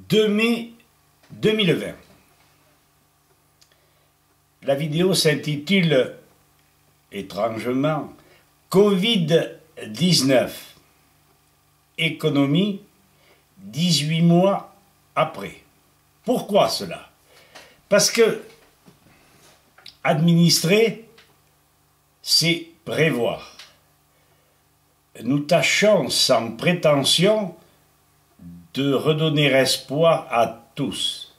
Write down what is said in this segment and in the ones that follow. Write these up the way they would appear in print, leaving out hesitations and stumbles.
2 mai 2020. La vidéo s'intitule étrangement Covid-19. Économie 18 mois après. Pourquoi cela? Parce que administrer, c'est prévoir. Nous tâchons sans prétention de redonner espoir à tous.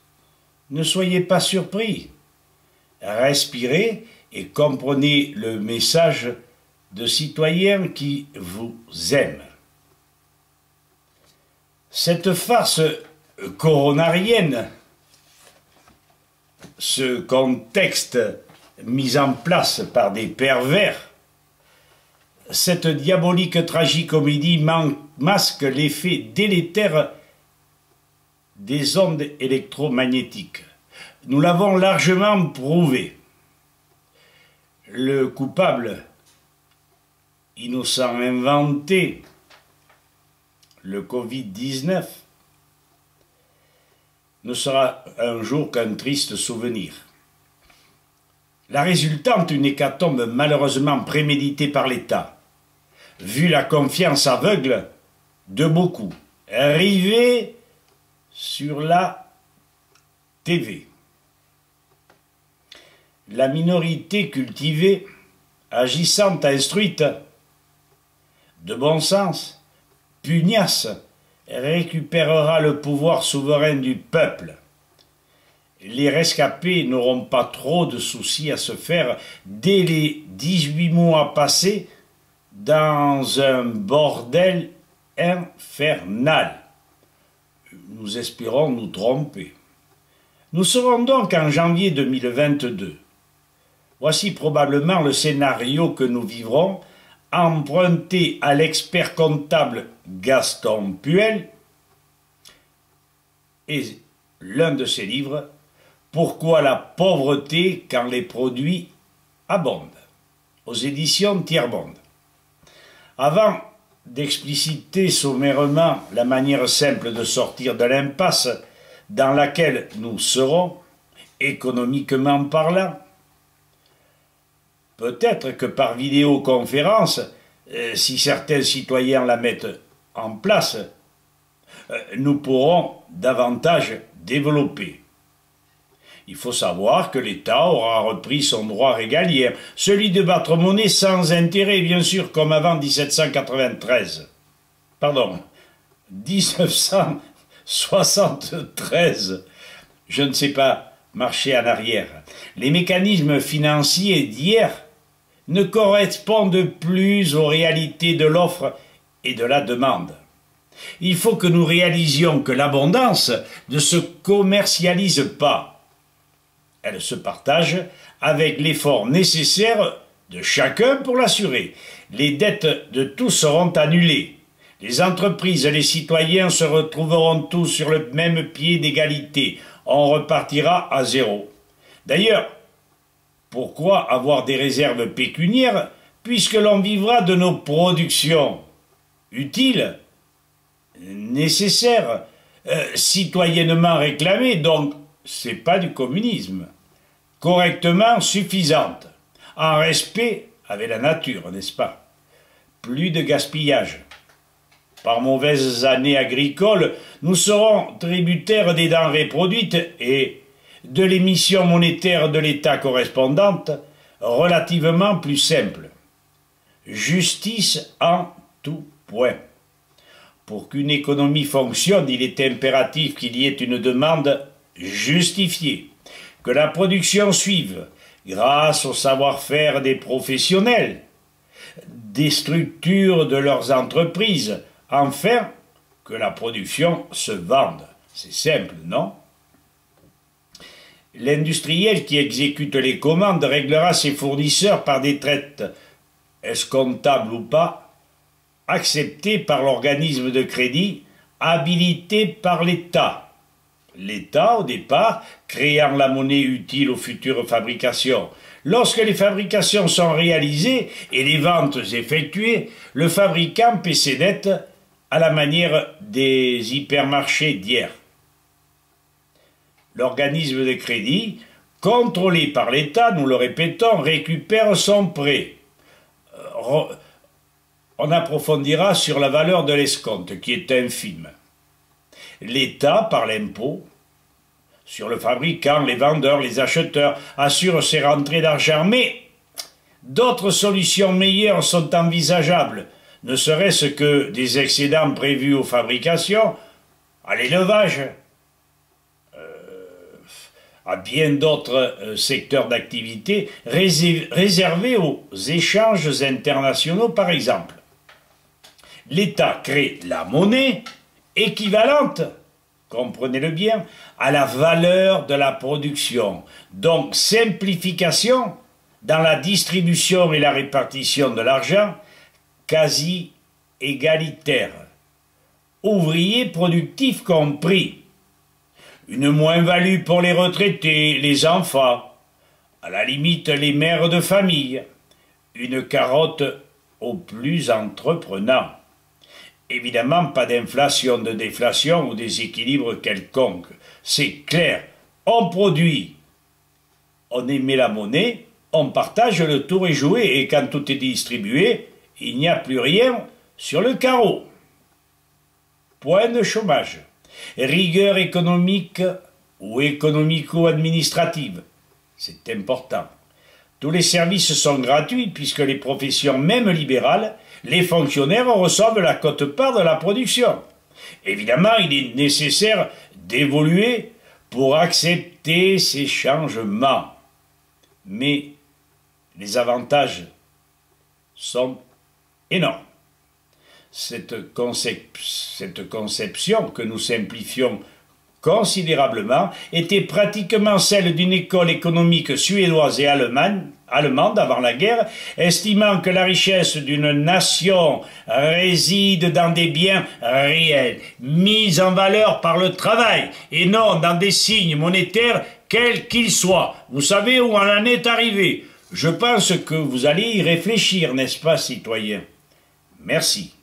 Ne soyez pas surpris. Respirez et comprenez le message de citoyens qui vous aiment. Cette farce coronarienne, ce contexte mis en place par des pervers, cette diabolique tragicomédie masque l'effet délétère des ondes électromagnétiques. Nous l'avons largement prouvé. Le coupable, innocent inventé, le Covid-19, ne sera un jour qu'un triste souvenir. La résultante, une hécatombe malheureusement préméditée par l'État, vu la confiance aveugle de beaucoup, rivée sur la TV. La minorité cultivée, agissante, instruite, de bon sens, pugnace, récupérera le pouvoir souverain du peuple. Les rescapés n'auront pas trop de soucis à se faire dès les 18 mois passés dans un bordel infernal. Nous espérons nous tromper. Nous serons donc en janvier 2022. Voici probablement le scénario que nous vivrons, emprunté à l'expert comptable Gaston Puel et l'un de ses livres « Pourquoi la pauvreté quand les produits abondent » aux éditions Tiers-Monde. Avant d'expliciter sommairement la manière simple de sortir de l'impasse dans laquelle nous serons, économiquement parlant, peut-être que par vidéoconférence, si certains citoyens la mettent en place, nous pourrons davantage développer. Il faut savoir que l'État aura repris son droit régalien, celui de battre monnaie sans intérêt, bien sûr, comme avant 1793. Pardon, 1973. Je ne sais pas marcher en arrière. Les mécanismes financiers d'hier ne correspondent plus aux réalités de l'offre et de la demande. Il faut que nous réalisions que l'abondance ne se commercialise pas. Elle se partage avec l'effort nécessaire de chacun pour l'assurer. Les dettes de tous seront annulées. Les entreprises et les citoyens se retrouveront tous sur le même pied d'égalité. On repartira à zéro. D'ailleurs, pourquoi avoir des réserves pécuniaires puisque l'on vivra de nos productions utiles, nécessaires, citoyennement réclamées, donc c'est pas du communisme, correctement suffisante, en respect avec la nature, n'est-ce pas? Plus de gaspillage. Par mauvaises années agricoles, nous serons tributaires des denrées produites et de l'émission monétaire de l'État correspondante, relativement plus simple. Justice en tout point. Pour qu'une économie fonctionne, il est impératif qu'il y ait une demande justifiée, que la production suive, grâce au savoir-faire des professionnels, des structures de leurs entreprises, enfin, que la production se vende. C'est simple, non? L'industriel qui exécute les commandes réglera ses fournisseurs par des traites, escomptables ou pas, acceptées par l'organisme de crédit, habilité par l'État. L'État, au départ, créant la monnaie utile aux futures fabrications. Lorsque les fabrications sont réalisées et les ventes effectuées, le fabricant paie ses dettes à la manière des hypermarchés d'hier. l'organisme de crédit, contrôlé par l'État, nous le répétons, récupère son prêt. On approfondira sur la valeur de l'escompte, qui est infime. L'État, par l'impôt, sur le fabricant, les vendeurs, les acheteurs, assure ses rentrées d'argent. Mais d'autres solutions meilleures sont envisageables, ne serait-ce que des excédents prévus aux fabrications, à l'élevage, à bien d'autres secteurs d'activité réservés aux échanges internationaux, par exemple. L'État crée la monnaie équivalente, comprenez-le bien, à la valeur de la production. Donc, simplification dans la distribution et la répartition de l'argent, quasi égalitaire. Ouvriers productifs compris. Une moins-value pour les retraités, les enfants, à la limite les mères de famille. Une carotte aux plus entreprenants. Évidemment, pas d'inflation, de déflation ou déséquilibre quelconque. C'est clair, on produit, on émet la monnaie, on partage, le tour est joué, et quand tout est distribué, il n'y a plus rien sur le carreau. Point de chômage. Rigueur économique ou économico-administrative. C'est important. Tous les services sont gratuits puisque les professions, même libérales, les fonctionnaires reçoivent la quote-part de la production. Évidemment, il est nécessaire d'évoluer pour accepter ces changements. Mais les avantages sont énormes. Cette conception que nous simplifions considérablement était pratiquement celle d'une école économique suédoise et allemande avant la guerre, estimant que la richesse d'une nation réside dans des biens réels, mis en valeur par le travail, et non dans des signes monétaires quels qu'ils soient. Vous savez où on en est arrivé. Je pense que vous allez y réfléchir, n'est-ce pas, citoyens? Merci.